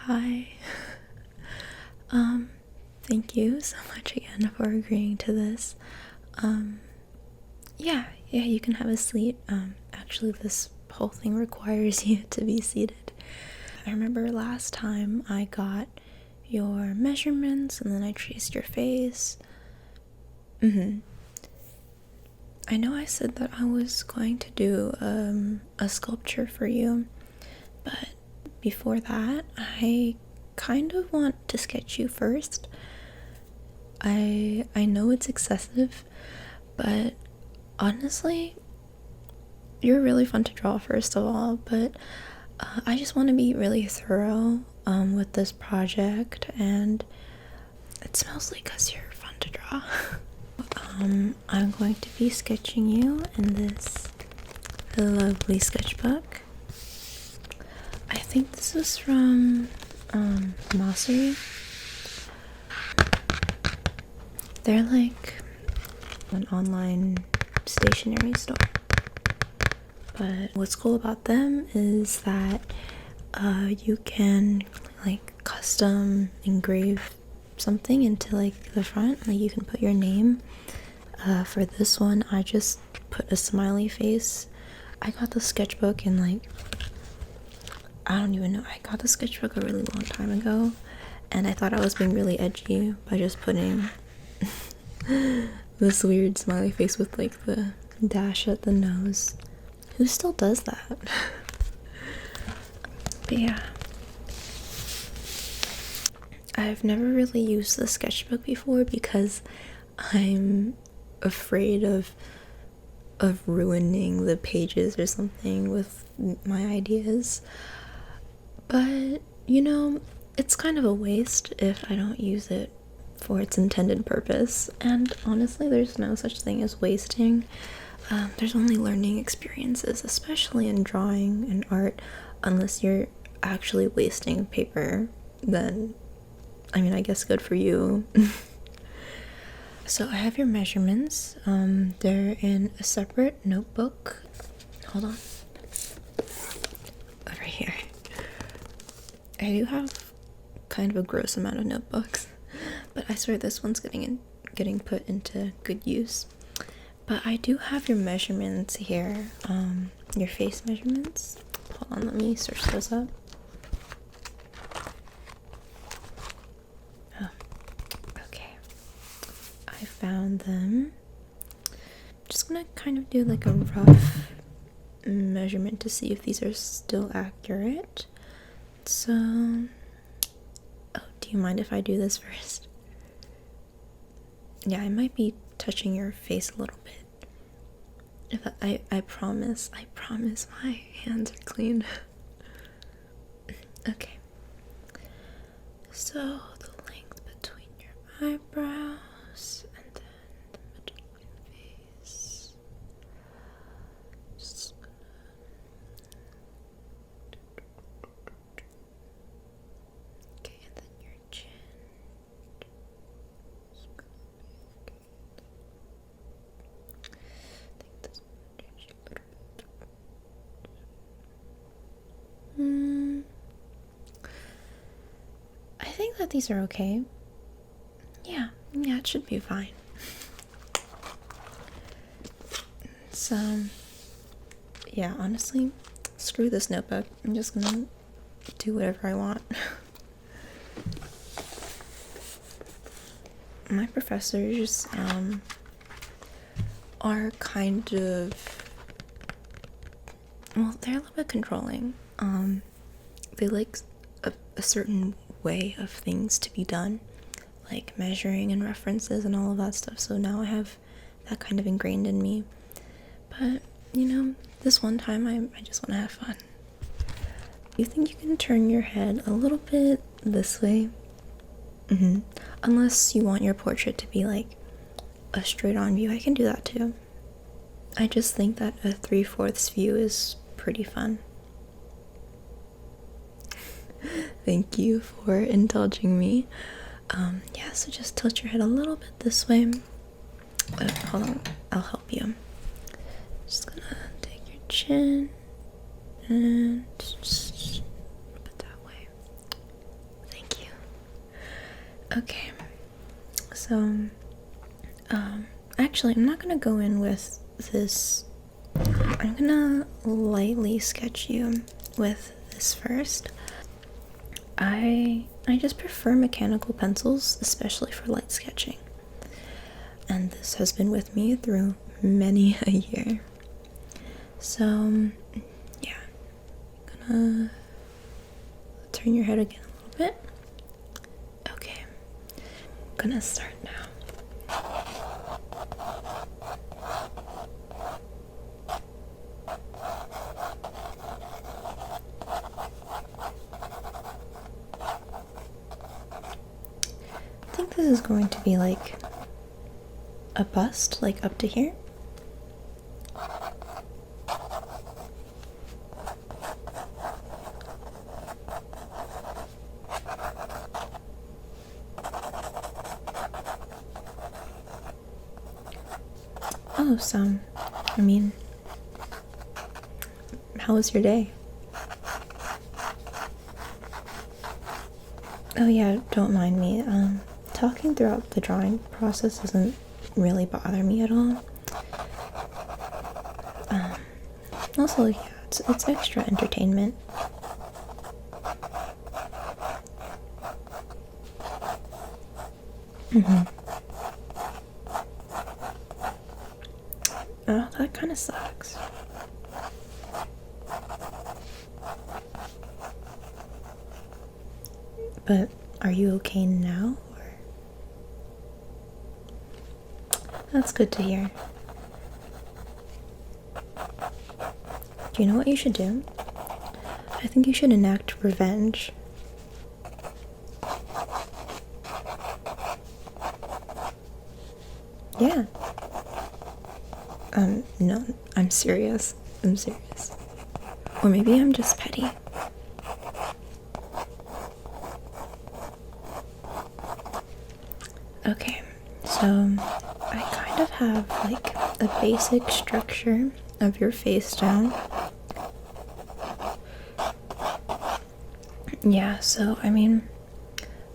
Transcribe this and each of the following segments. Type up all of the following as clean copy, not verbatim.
Hi. Thank you so much again for agreeing to this. Yeah, you can have a seat. Actually, this whole thing requires you to be seated. I remember last time I got your measurements and then I traced your face. I know I said that I was going to do a sculpture for you, but before that, I kind of want to sketch you first. I know it's excessive, but honestly, you're really fun to draw first of all, but I just want to be really thorough with this project, and it's mostly because you're fun to draw. I'm going to be sketching you in this lovely sketchbook. I think this is from Mosseri. They're like an online stationery store. But what's cool about them is that you can like custom engrave something into like the front. Like you can put your name. For this one, I just put a smiley face. I got the sketchbook in like, I don't even know. I got the sketchbook a really long time ago, and I thought I was being really edgy by just putting this weird smiley face with like the dash at the nose. Who still does that? But yeah, I've never really used the sketchbook before because I'm afraid of ruining the pages or something with my ideas. But you know, it's kind of a waste if I don't use it for its intended purpose. And honestly, there's no such thing as wasting. There's only learning experiences, especially in drawing and art, unless you're actually wasting paper. Then, I mean, I guess good for you. So I have your measurements. They're in a separate notebook. Hold on. Over here. I do have kind of a gross amount of notebooks, but I swear this one's getting put into good use. But I do have your measurements here. Your face measurements. Hold on, let me search those up. I found them. Just gonna kind of do like a rough measurement to see if these are still accurate. So, oh, do you mind if I do this first? Yeah, I might be touching your face a little bit. I promise my hands are clean. Okay. So, the length between your eyebrows and then the middle of your face. Just gonna... Okay, and then your chin. Just gonna be okay. I think this one change a little bit. I think that these are okay. Yeah, it should be fine. So, yeah, honestly, screw this notebook. I'm just gonna do whatever I want. My professors are kind of, well, they're a little bit controlling. They like a certain way of things to be done, like measuring and references and all of that stuff. So now I have that kind of ingrained in me. But you know, this one time I just want to have fun. You think you can turn your head a little bit this way? Unless you want your portrait to be like a straight on view, I can do that too. I just think that a 3/4 view is pretty fun. Thank you for indulging me. Yeah, so just tilt your head a little bit this way. Hold on, I'll help you. Just gonna take your chin and just put it that way. Okay, so, actually, I'm not gonna go in with this. I'm gonna lightly sketch you with this first. I just prefer mechanical pencils, especially for light sketching. And this has been with me through many a year. So, yeah. Gonna turn your head again a little bit. Okay. Gonna start now. I think this is going to be like a bust, like up to here. Oh, some. I mean, how was your day? Oh yeah, don't mind me. Talking throughout the drawing process doesn't really bother me at all. Also, yeah, it's extra entertainment. Oh, that kind of sucks. But are you okay now? Or... That's good to hear. Do you know what you should do? I think you should enact revenge. Yeah. No, I'm serious. I'm serious. Or maybe I'm just petty. Okay, so I kind of have like a basic structure of your face down. Yeah, so I mean,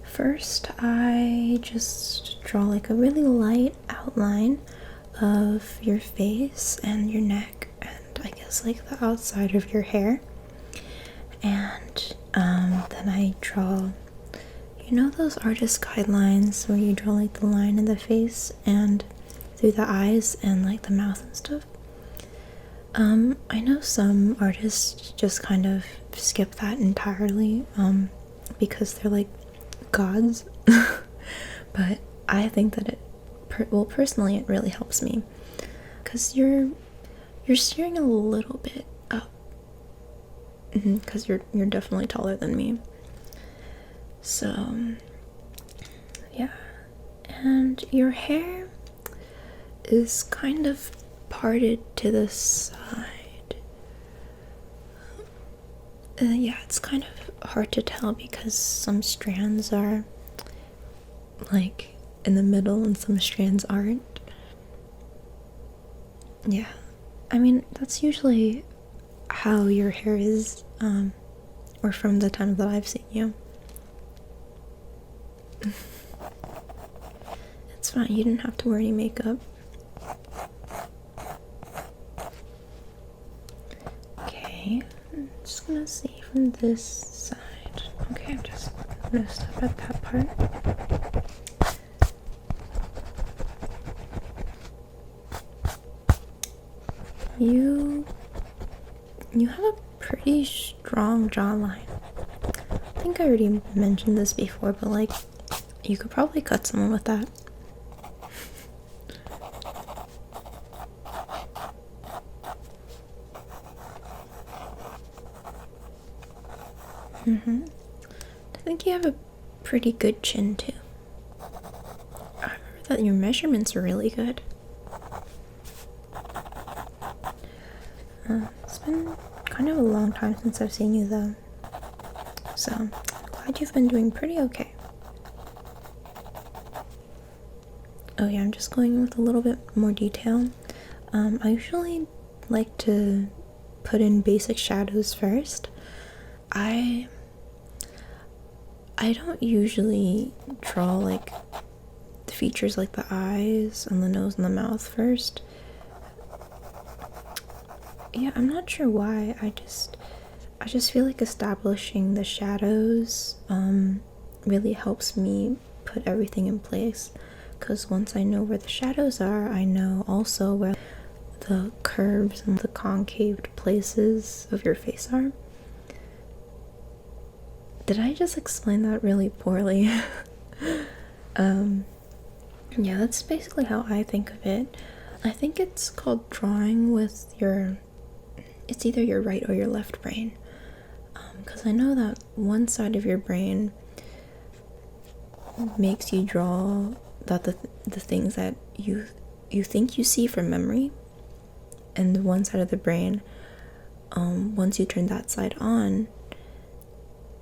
first I just draw like a really light outline of your face and your neck and I guess like the outside of your hair. And then I draw, you know those artist guidelines where you draw like the line in the face and through the eyes and like the mouth and stuff? I know some artists just kind of skip that entirely, because they're like gods. But I think that well, personally, it really helps me because you're steering a little bit up, because you're definitely taller than me. So yeah, and your hair is kind of parted to the side. Yeah, it's kind of hard to tell because some strands are like in the middle and some strands aren't. Yeah, I mean, that's usually how your hair is, or from the time that I've seen you. It's fine, you didn't have to wear any makeup. Okay, I'm just gonna see from this side. Okay, I'm just gonna stop at that part. You have a pretty strong jawline. I think I already mentioned this before, but like, you could probably cut someone with that. I think you have a pretty good chin too. I remember that your measurements are really good. It's been kind of a long time since I've seen you though, so I'm glad you've been doing pretty okay. Oh yeah, I'm just going with a little bit more detail. I usually like to put in basic shadows first. I I don't usually draw like the features like the eyes and the nose and the mouth first. Yeah, I'm not sure why. I just feel like establishing the shadows really helps me put everything in place, because once I know where the shadows are, I know also where the curves and the concaved places of your face are. Did I just explain that really poorly? Yeah, that's basically how I think of it. I think it's called drawing with it's either your right or your left brain. Because I know that one side of your brain makes you draw the things that you think you see from memory, and the one side of the brain, once you turn that side on,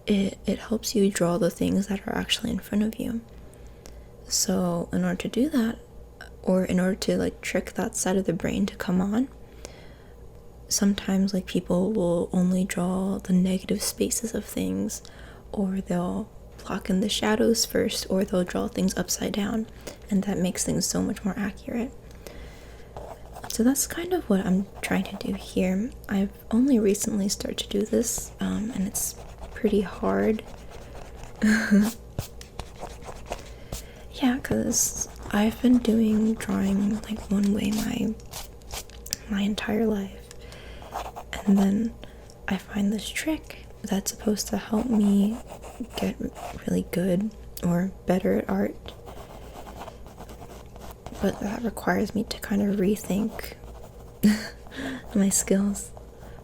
it helps you draw the things that are actually in front of you. So in order to do that, or in order to like trick that side of the brain to come on, sometimes like people will only draw the negative spaces of things, or they'll block in the shadows first, or they'll draw things upside down, and that makes things so much more accurate. So that's kind of what I'm trying to do here. I've only recently started to do this, and it's pretty hard. Yeah, because I've been doing drawing like one way my entire life, and then I find this trick that's supposed to help me get really good or better at art, but that requires me to kind of rethink my skills.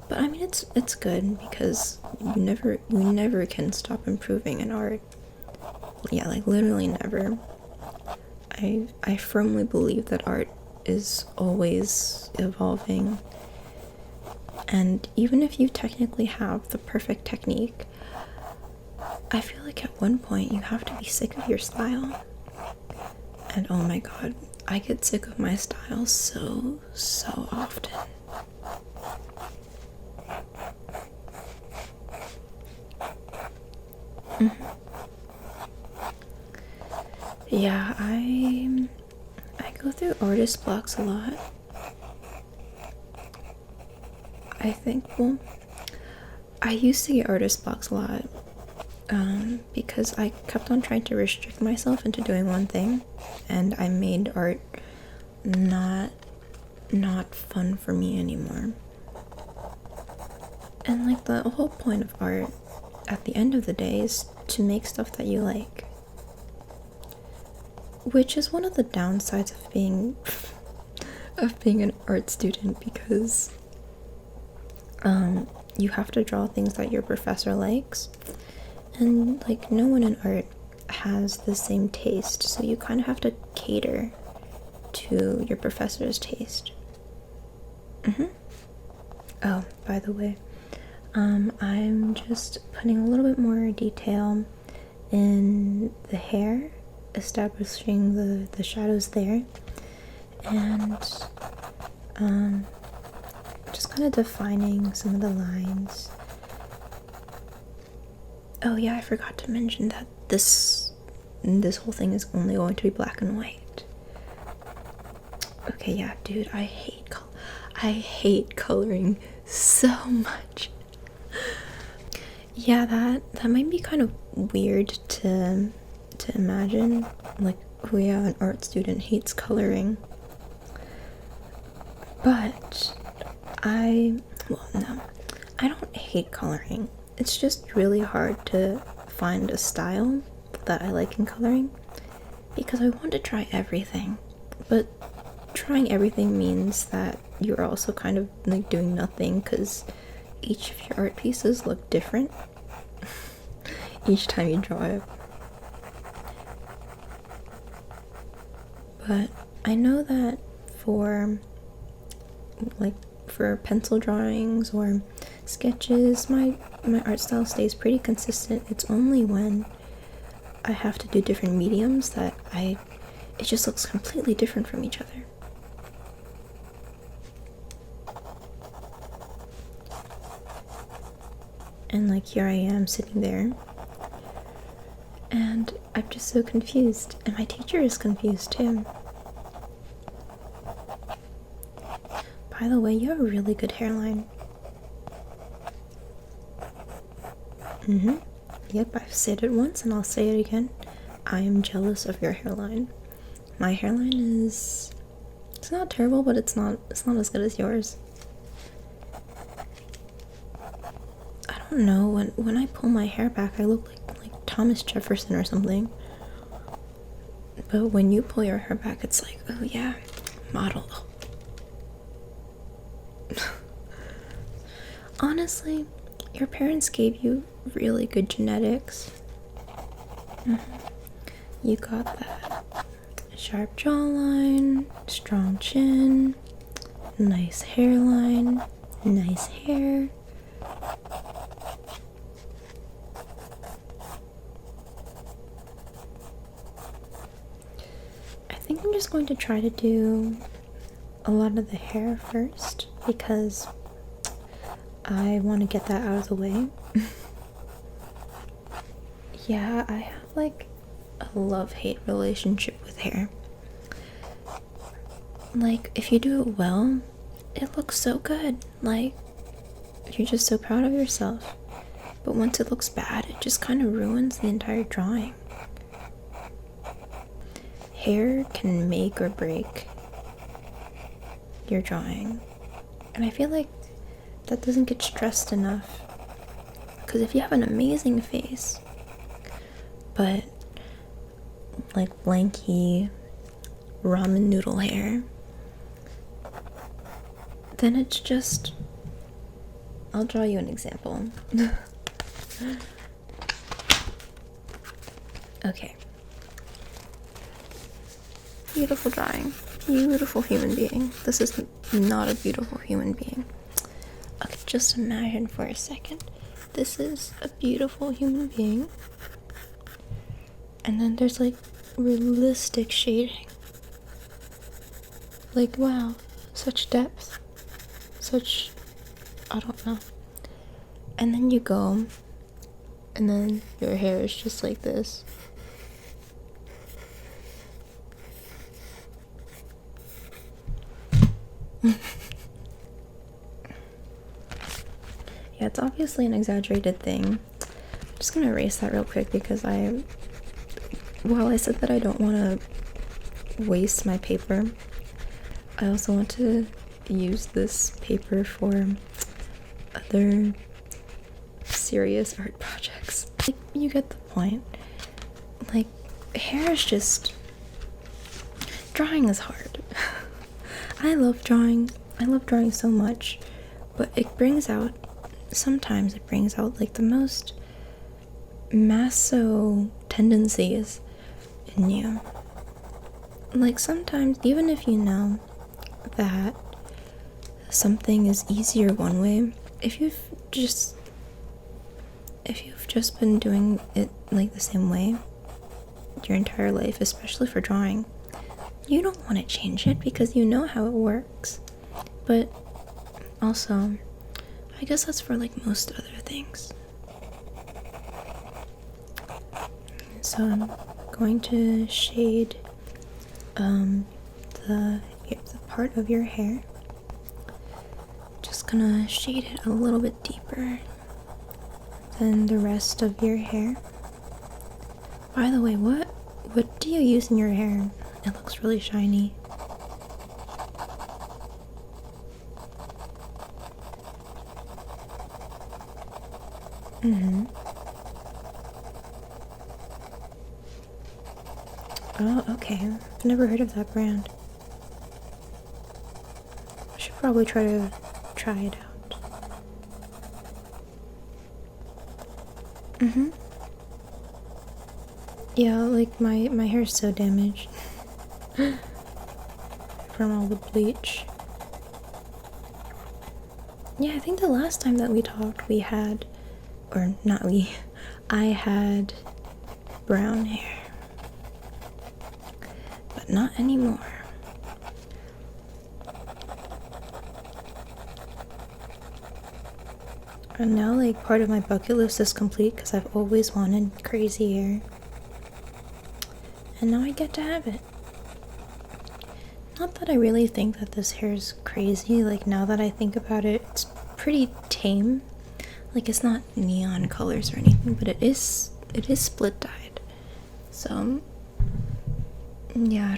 But I mean, it's good, because you never can stop improving in art. Yeah, like literally never. I firmly believe that art is always evolving, and even if you technically have the perfect technique, I feel like at one point you have to be sick of your style. And oh my god, I get sick of my style so often. Yeah, I go through artist blocks a lot. I think, well, I used to get artist blocks a lot, because I kept on trying to restrict myself into doing one thing, and I made art not fun for me anymore. And like the whole point of art at the end of the day is to make stuff that you like, which is one of the downsides of being an art student, because you have to draw things that your professor likes, and like no one in art has the same taste, so you kind of have to cater to your professor's taste. Oh, by the way, I'm just putting a little bit more detail in the hair, establishing the shadows there, and just kind of defining some of the lines. Oh yeah, I forgot to mention that this whole thing is only going to be black and white. Okay, yeah, dude, I hate coloring so much. Yeah, that might be kind of weird to imagine. Like, oh yeah, an art student hates coloring. But well, no, I don't hate coloring. It's just really hard to find a style that I like in coloring, because I want to try everything. But trying everything means that you're also kind of like doing nothing, because each of your art pieces look different each time you draw it. But I know that for pencil drawings or sketches, my art style stays pretty consistent. It's only when I have to do different mediums that it just looks completely different from each other. And like here I am sitting there And I'm just so confused, and my teacher is confused too. By the way, you have a really good hairline. Yep, I've said it once and I'll say it again. I am jealous of your hairline. My hairline is... it's not terrible, but it's not as good as yours. I don't know, when I pull my hair back, I look like Thomas Jefferson or something. But when you pull your hair back, it's like, oh yeah, model. Honestly, your parents gave you really good genetics. You got that sharp jawline, strong chin, nice hairline, nice hair. I think I'm just going to try to do a lot of the hair first because I want to get that out of the way. Yeah, I have like a love-hate relationship with hair. Like, if you do it well, it looks so good. Like, you're just so proud of yourself. But once it looks bad, it just kind of ruins the entire drawing. Hair can make or break your drawing. And I feel like that doesn't get stressed enough. Because if you have an amazing face, but like blanky ramen noodle hair, then it's just... I'll draw you an example. Okay. Beautiful drawing. Beautiful human being. This is not a beautiful human being. Okay, just imagine for a second. This is a beautiful human being. And then there's like realistic shading. Like, wow, such depth. Such... I don't know. And then you go, and then your hair is just like this. Yeah, it's obviously an exaggerated thing. I'm just gonna erase that real quick because while I said that I don't want to waste my paper, I also want to use this paper for other serious art projects. Like, you get the point. Like, hair is just... drawing is hard. I love drawing. I love drawing so much, but sometimes it brings out like the most maso tendencies in you. Like, sometimes, even if you know that something is easier one way, if you've just been doing it like the same way your entire life, especially for drawing, you don't want to change it because you know how it works. But also, I guess that's for like most other things. So I'm going to shade the part of your hair. Just gonna shade it a little bit deeper than the rest of your hair. By the way, what do you use in your hair? It looks really shiny. Oh, okay. I've never heard of that brand. I should probably try it out. Yeah, like my hair's so damaged from all the bleach. Yeah, I think the last time that we talked I had brown hair. But not anymore. And now, like, part of my bucket list is complete because I've always wanted crazy hair. and now I get to have it. Not that I really think that this hair is crazy, like now that I think about it, it's pretty tame. Like it's not neon colors or anything, but it is split dyed. So yeah,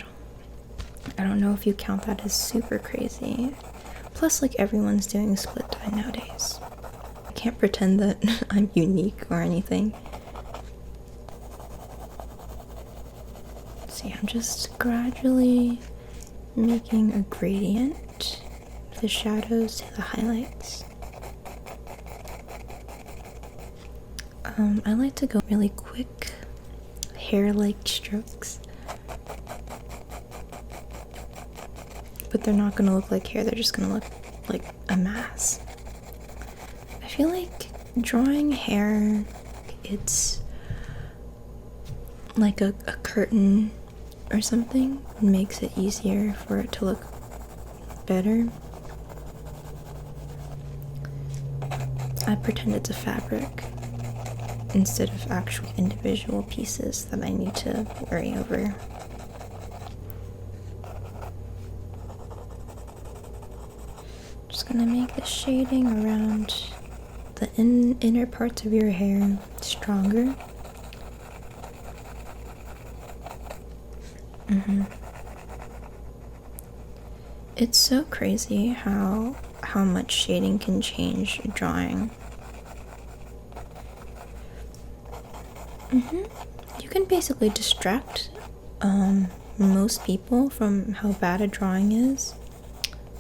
I don't know if you count that as super crazy. Plus, like, everyone's doing split dye nowadays. I can't pretend that I'm unique or anything. See, I'm just gradually making a gradient, the shadows to the highlights. I like to go really quick, hair-like strokes. But they're not gonna look like hair, they're just gonna look like a mass. I feel like drawing hair, it's like a curtain or something. It makes it easier for it to look better. I pretend it's a fabric instead of actual individual pieces that I need to worry over. Just gonna make the shading around the inner parts of your hair stronger. It's so crazy how much shading can change drawing. You can basically distract most people from how bad a drawing is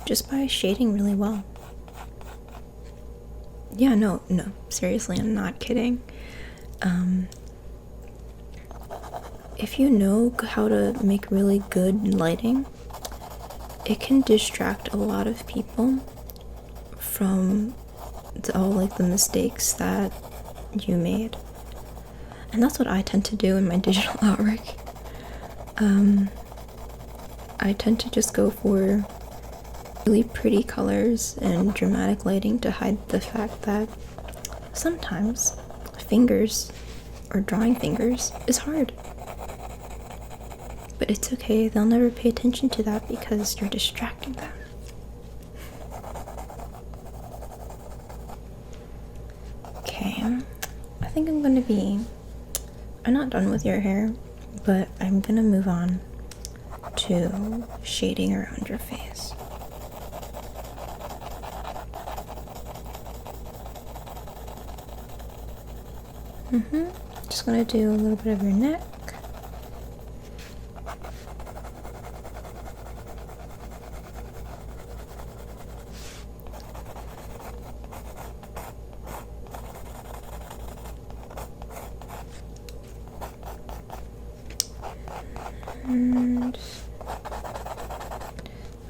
just by shading really well. Yeah, no, seriously, I'm not kidding. If you know how to make really good lighting, it can distract a lot of people from all like the mistakes that you made. And that's what I tend to do in my digital artwork. I tend to just go for really pretty colors and dramatic lighting to hide the fact that sometimes fingers or drawing fingers is hard. But it's okay, they'll never pay attention to that because you're distracting them. Okay, I think I'm not done with your hair, but I'm gonna move on to shading around your face. Just gonna do a little bit of your neck. And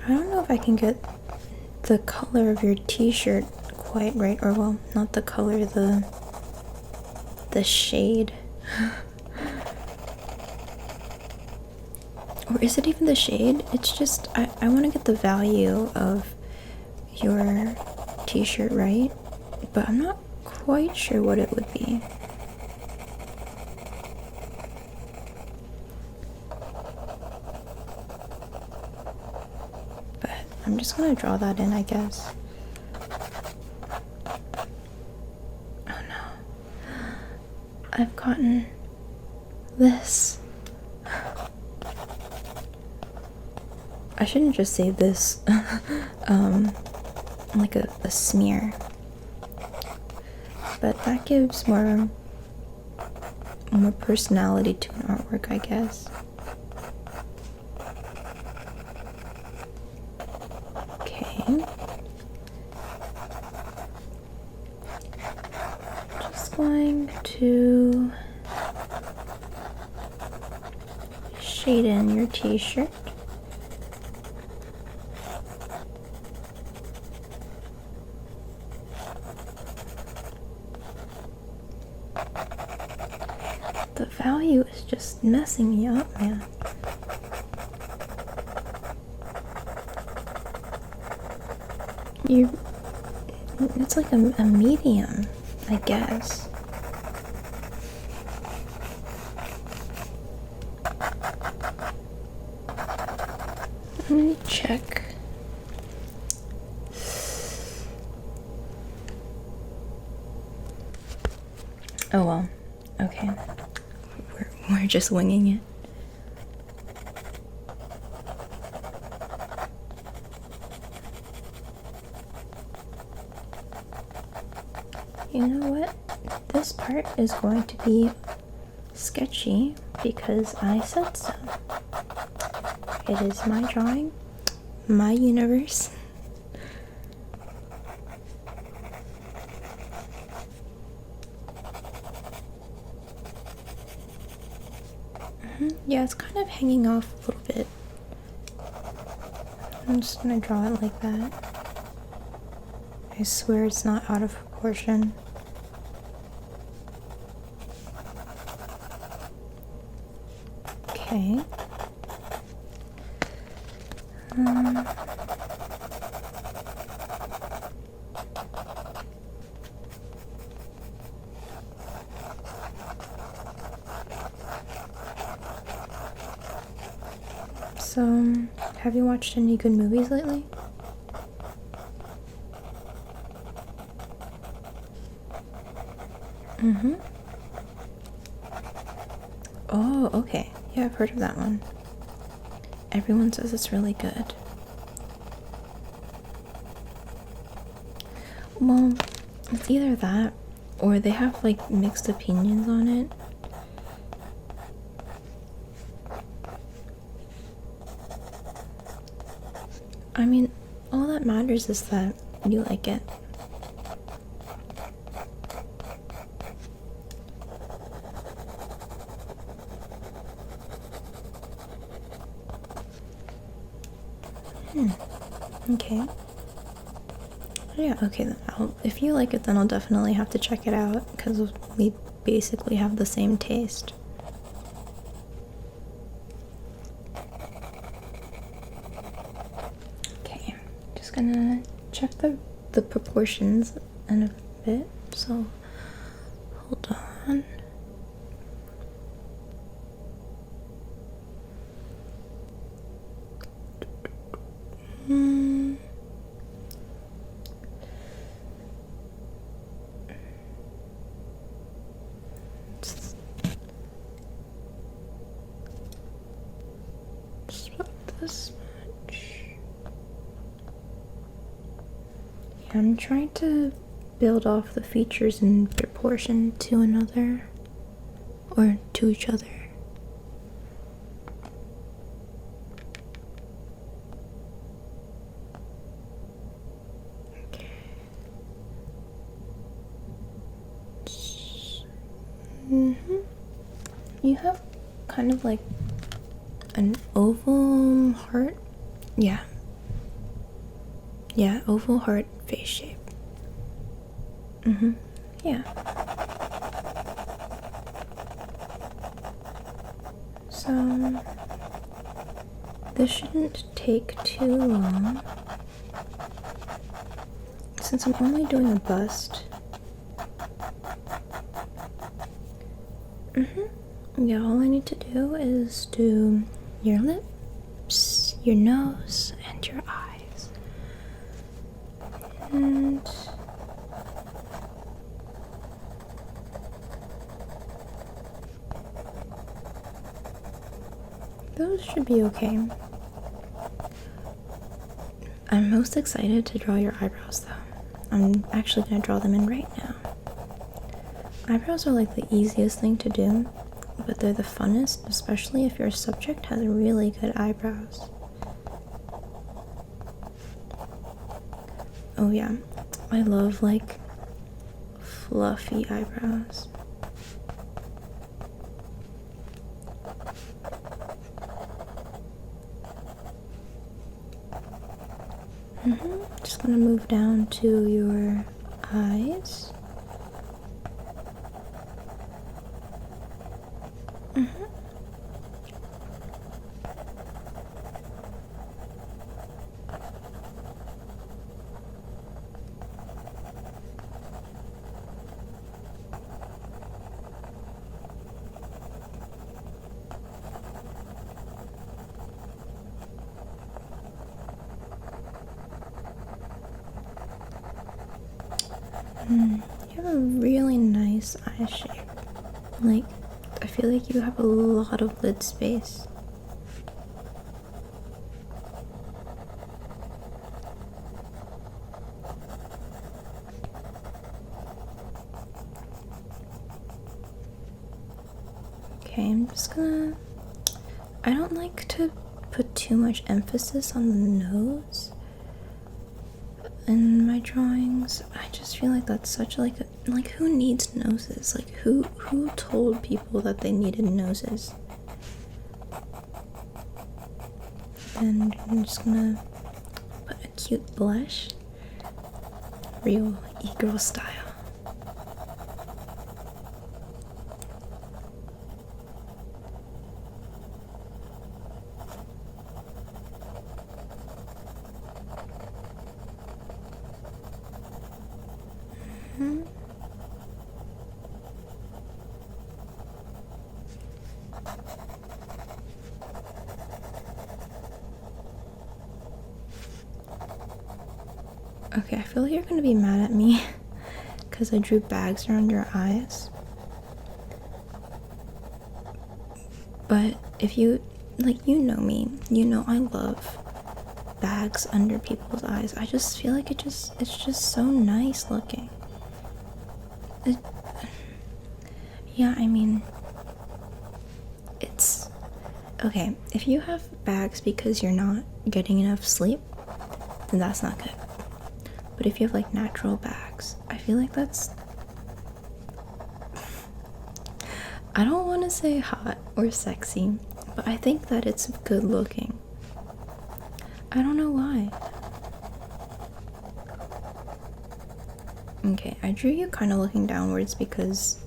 I don't know if I can get the color of your t-shirt quite right, or well, not the color, the shade. Or is it even the shade? It's just, I want to get the value of your t-shirt right, but I'm not quite sure what it would be. But I'm just gonna draw that in, I guess. Oh no. I've gotten this. I shouldn't just say this. Like a smear. But that gives more personality to an artwork, I guess. Okay. Just going to shade in your t-shirt. The value is just messing me up, man. It's like a medium, I guess. Let me check. Oh well, okay. We're just winging it. You know what? This part is going to be sketchy because I said so. It is my drawing, my universe. Yeah, it's kind of hanging off a little bit. I'm just gonna draw it like that. I swear it's not out of proportion. Okay. So, have you watched any good movies lately? Mm-hmm. Oh, okay. Yeah, I've heard of that one. Everyone says it's really good. Well, it's either that or they have like mixed opinions on it. I mean, all that matters is that you like it. Okay. Yeah, okay, then if you like it, then I'll definitely have to check it out because we basically have the same taste. Okay, just gonna check the proportions in a bit, so hold on. Just about this much. Yeah, I'm trying to build off the features in proportion to another, or to each other. You have kind of like an oval heart. Yeah. Yeah, oval heart face shape. Yeah. So, this shouldn't take too long. Since I'm only doing a bust. Yeah, all I need to do is do your lips, your nose, and your eyes. And those should be okay. I'm most excited to draw your eyebrows though. I'm actually going to draw them in right now. Eyebrows are like the easiest thing to do, but they're the funnest, especially if your subject has really good eyebrows. Oh yeah, I love like fluffy eyebrows. Just gonna move down to your eyes. really nice eye shape. Like, I feel like you have a lot of lid space. Okay, I'm just gonna... I don't like to put too much emphasis on the nose in my drawings. I just feel like that's such like who needs noses? Like who told people that they needed noses? And I'm just gonna put a cute blush, real e-girl style. Okay, I feel like you're gonna be mad at me because I drew bags around your eyes. But if you, like, you know me, you know I love bags under people's eyes. I just feel like it's just so nice looking. Yeah, I mean, it's okay. If you have bags because you're not getting enough sleep, then that's not good. But if you have like natural bags, I feel like that's, I don't want to say hot or sexy, but I think that it's good looking. I don't know why. Okay, I drew you kind of looking downwards because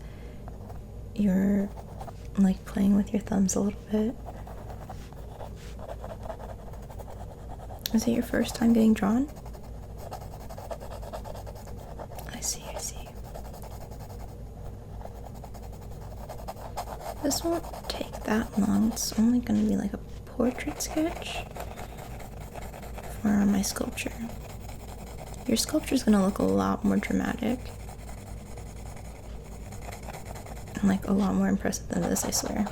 you're like playing with your thumbs a little bit. Is it your first time getting drawn? I see. This won't take that long. It's only gonna be like a portrait sketch for my sculpture. Your sculpture's gonna look a lot more dramatic. And like a lot more impressive than this, I swear.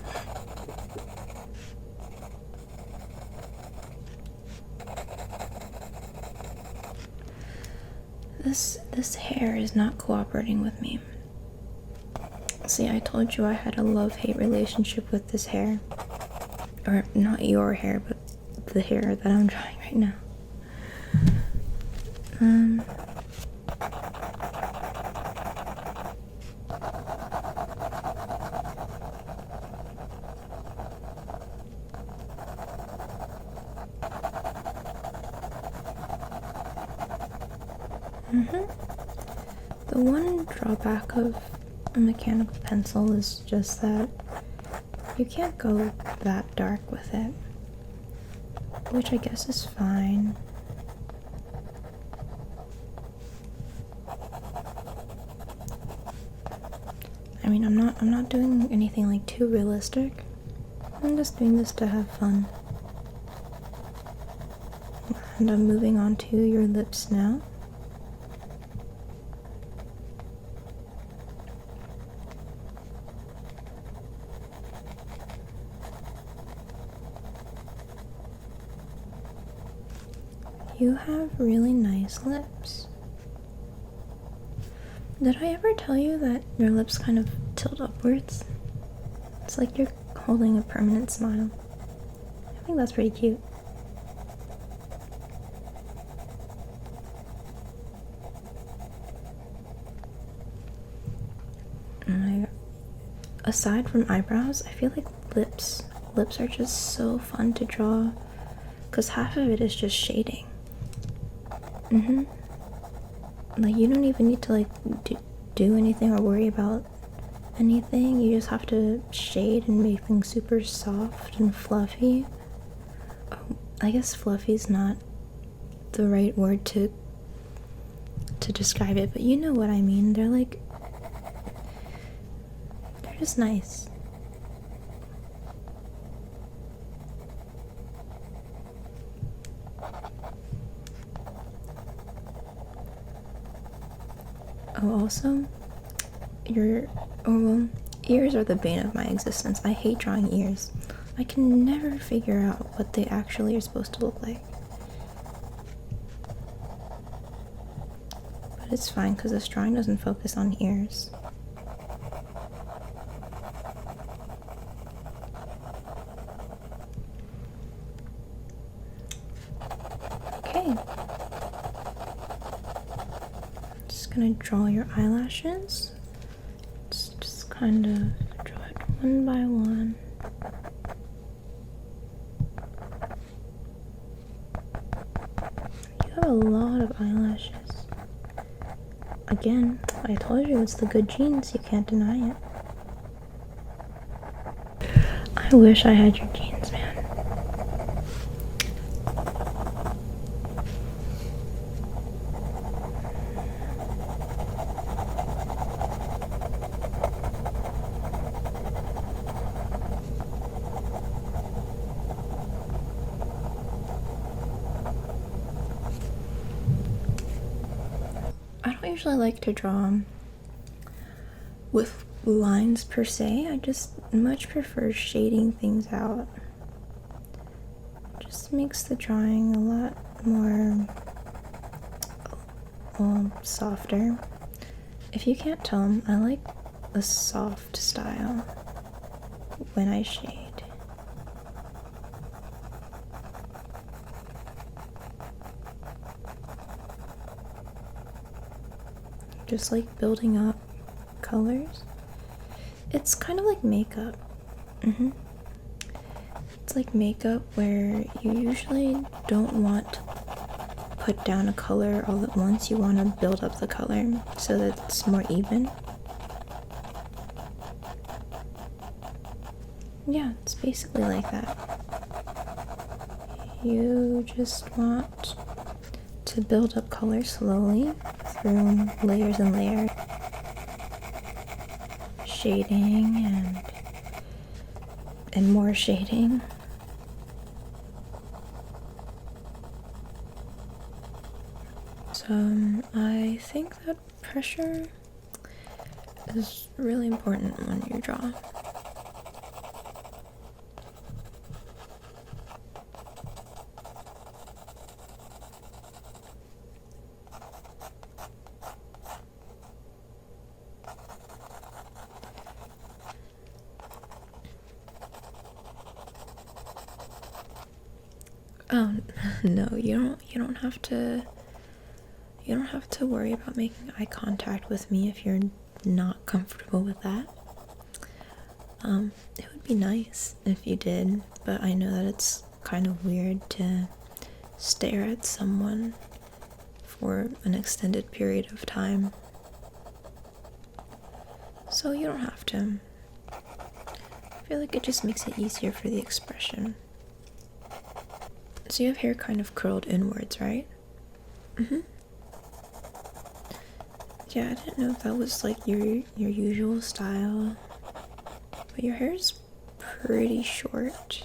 This hair is not cooperating with me. See, I told you I had a love-hate relationship with this hair. Or not your hair, but the hair that I'm drawing right now. The one drawback of a mechanical pencil is just that you can't go that dark with it, which I guess is fine. I mean, I'm not doing anything like too realistic. I'm just doing this to have fun. And I'm moving on to your lips now. You have really nice lips. Did I ever tell you that your lips kind of tilt upwards? It's like you're holding a permanent smile. I think that's pretty cute. Aside from eyebrows, I feel like lips are just so fun to draw because half of it is just shading. Like, you don't even need to like do anything or worry about anything. You just have to shade and make things super soft and fluffy. Oh, I guess fluffy is not the right word to describe it, but you know what I mean. They're just nice. Oh, also, your, oh well, ears are the bane of my existence. I hate drawing ears. I can never figure out what they actually are supposed to look like. But it's fine because this drawing doesn't focus on ears. Okay. Just gonna draw your eyelashes. Just kind of draw it one by one. You have a lot of eyelashes. Again, I told you it's the good genes, you can't deny it. I wish I had your genes, man. I don't usually like to draw with lines per se. I just much prefer shading things out. Just makes the drawing a lot more softer. If you can't tell, I like a soft style when I shade. Just like building up colors. It's kind of like makeup. It's like makeup where you usually don't want to put down a color all at once. You want to build up the color so that it's more even. Yeah, it's basically like that. You just want to build up color slowly through layers and layers, shading and more shading. So I think that pressure is really important when you draw. Oh no, you don't have to worry about making eye contact with me if you're not comfortable with that. It would be nice if you did, but I know that it's kind of weird to stare at someone for an extended period of time. So you don't have to. I feel like it just makes it easier for the expression. So you have hair kind of curled inwards, right? Yeah, I didn't know if that was like your usual style. But your hair is pretty short.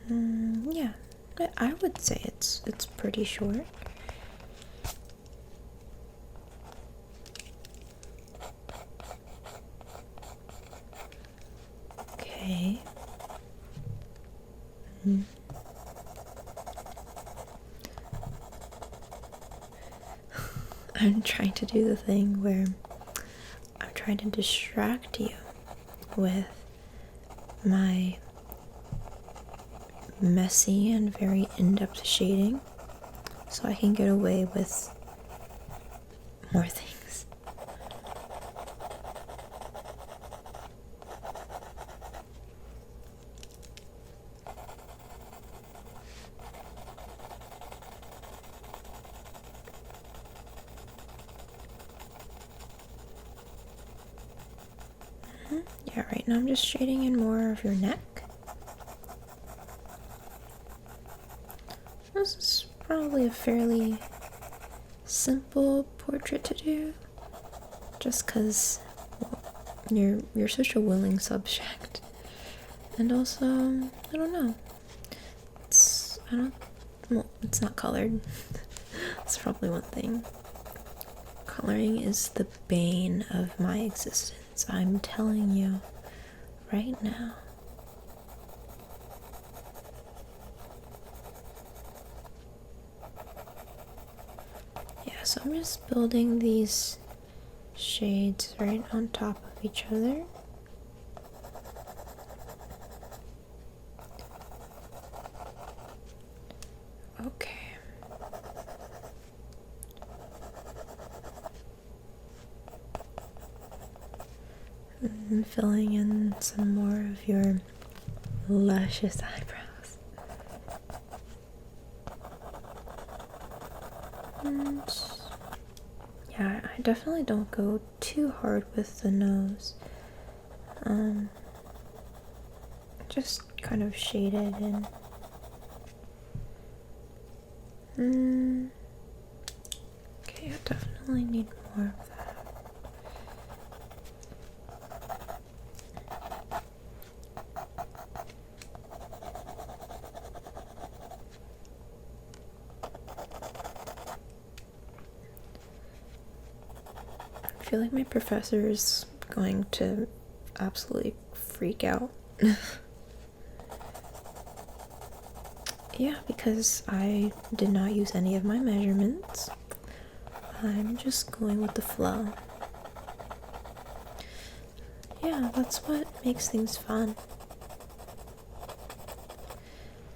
Yeah, I would say it's pretty short. Okay. I'm trying to do the thing where I'm trying to distract you with my messy and very in-depth shading so I can get away with more things. Yeah, right now I'm just shading in more of your neck. This is probably a fairly simple portrait to do, just because you're such a willing subject, and also I don't know. It's not colored. That's probably one thing. coloring is the bane of my existence. I'm telling you right now. Yeah, so I'm just building these shades right on top of each other. Okay. And filling in some more of your luscious eyebrows. And yeah, I definitely don't go too hard with the nose. Just kind of shade it in. Okay, I definitely need more of that. I feel like my professor is going to absolutely freak out. Yeah, because I did not use any of my measurements. I'm just going with the flow. Yeah, that's what makes things fun.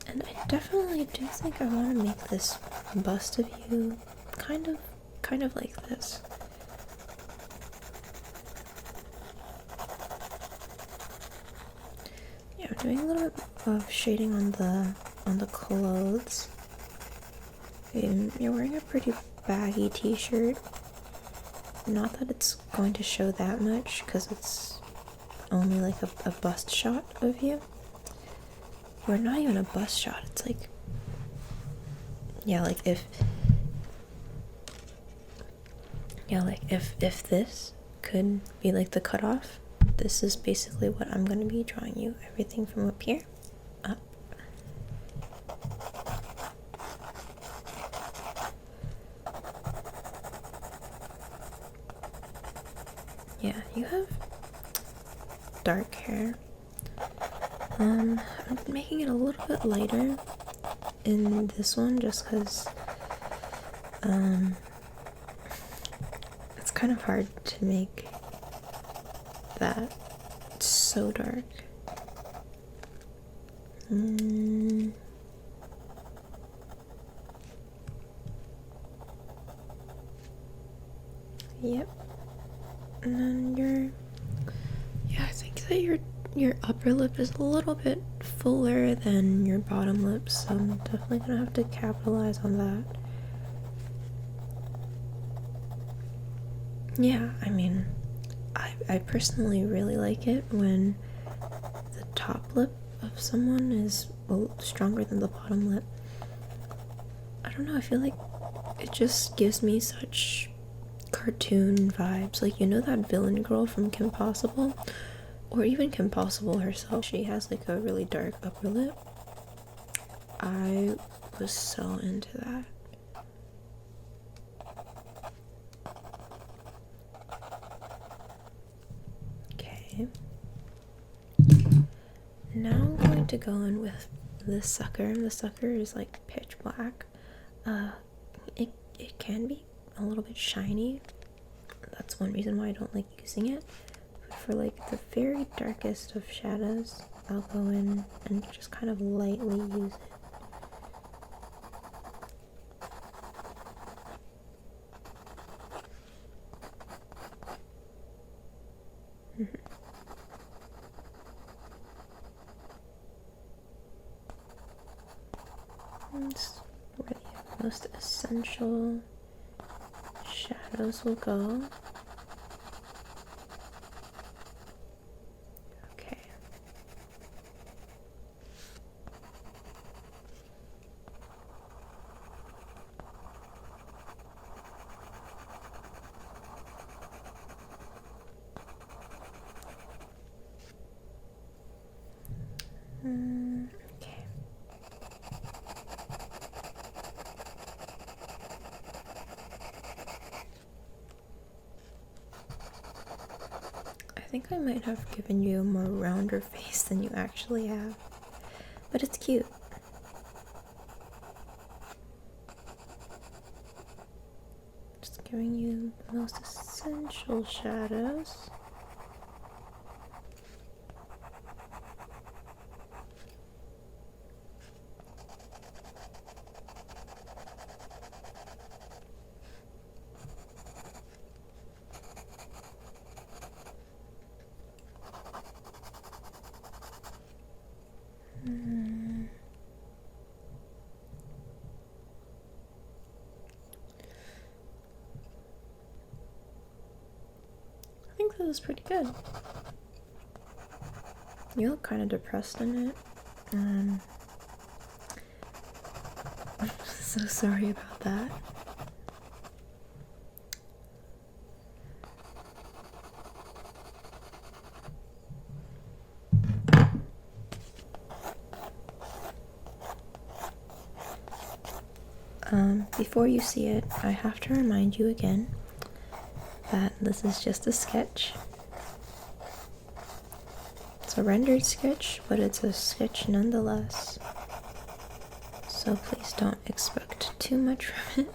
And I definitely do think I want to make this bust of you kind of like this. Yeah, I'm doing a little bit of shading on the clothes. You're wearing a pretty baggy t-shirt. Not that it's going to show that much because it's only like a bust shot of you. Or not even a bust shot, it's like, yeah, like if this could be like the cutoff, this is basically what I'm going to be drawing you. Everything from up here up. Yeah, you have dark hair. I'm making it a little bit lighter in this one just because it's kind of hard to make that so dark. Yep. And then I think that your upper lip is a little bit fuller than your bottom lip, so I'm definitely gonna have to capitalize on that. Yeah, I mean, I personally really like it when the top lip of someone is stronger than the bottom lip. I don't know, I feel like it just gives me such cartoon vibes. Like, you know that villain girl from Kim Possible? Or even Kim Possible herself. She has like a really dark upper lip. I was so into that. Okay. Now I'm going to go in with this sucker. The sucker is like pitch black. It can be a little bit shiny. That's one reason why I don't like using it. But for like the very darkest of shadows, I'll go in and just kind of lightly use it. That's where the most essential shadows will go. Okay. Okay. think I might have given you a more rounder face than you actually have, but it's cute. Just giving you the most essential shadows. I think this is pretty good. You look kind of depressed in it. So sorry about that. Before you see it, I have to remind you again that this is just a sketch. It's a rendered sketch, but it's a sketch nonetheless. So please don't expect too much from it.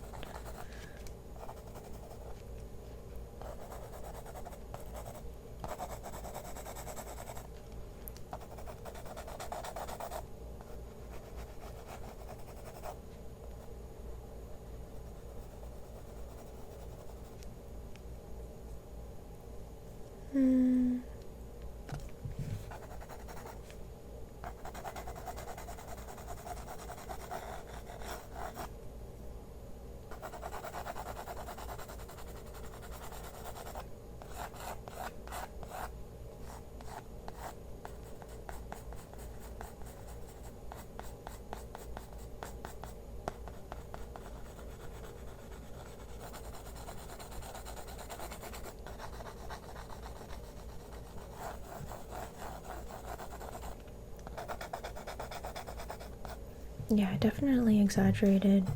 Yeah, I definitely exaggerated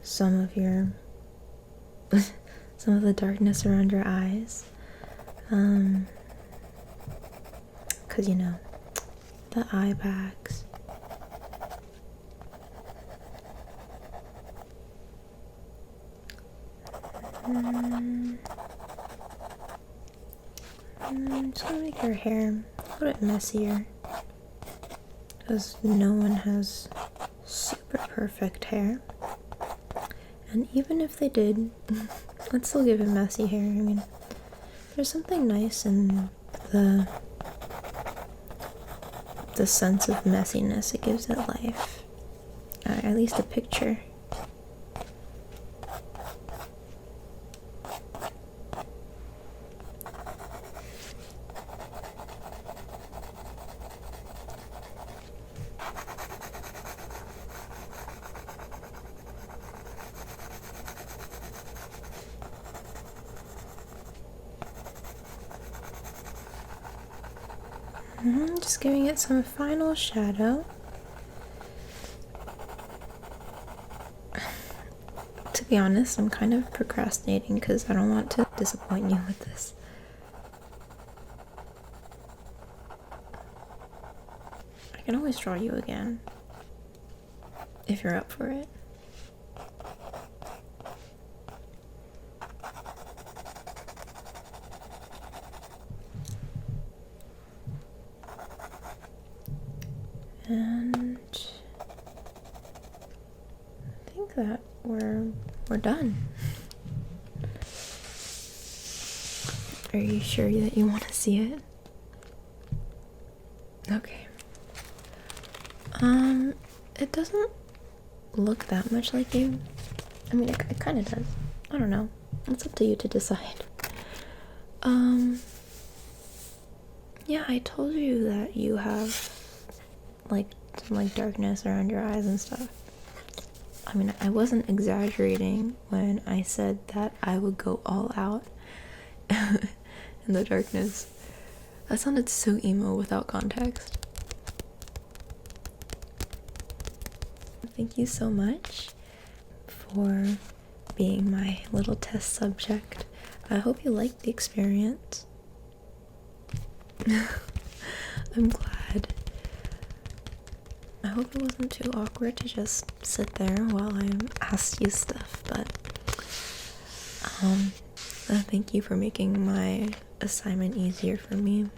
some of your some of the darkness around your eyes. 'Cause you know, the eye bags. Just gonna make your hair a little bit messier, because no one has super perfect hair. And even if they did, let's still give it messy hair. I mean, there's something nice in the sense of messiness it gives it life. At least a picture. Just giving it some final shadow. To be honest, I'm kind of procrastinating because I don't want to disappoint you with this. I can always draw you again, if you're up for it. And I think that we're done. Are you sure that you want to see it? Okay. It doesn't look that much like you. I mean, it kind of does. I don't know. It's up to you to decide. Yeah, I told you that you have some darkness around your eyes and stuff. I mean, I wasn't exaggerating when I said that I would go all out in the darkness. That sounded so emo without context. Thank you so much for being my little test subject. I hope you liked the experience. I'm glad. I hope it wasn't too awkward to just sit there while I asked you stuff, but thank you for making my assignment easier for me.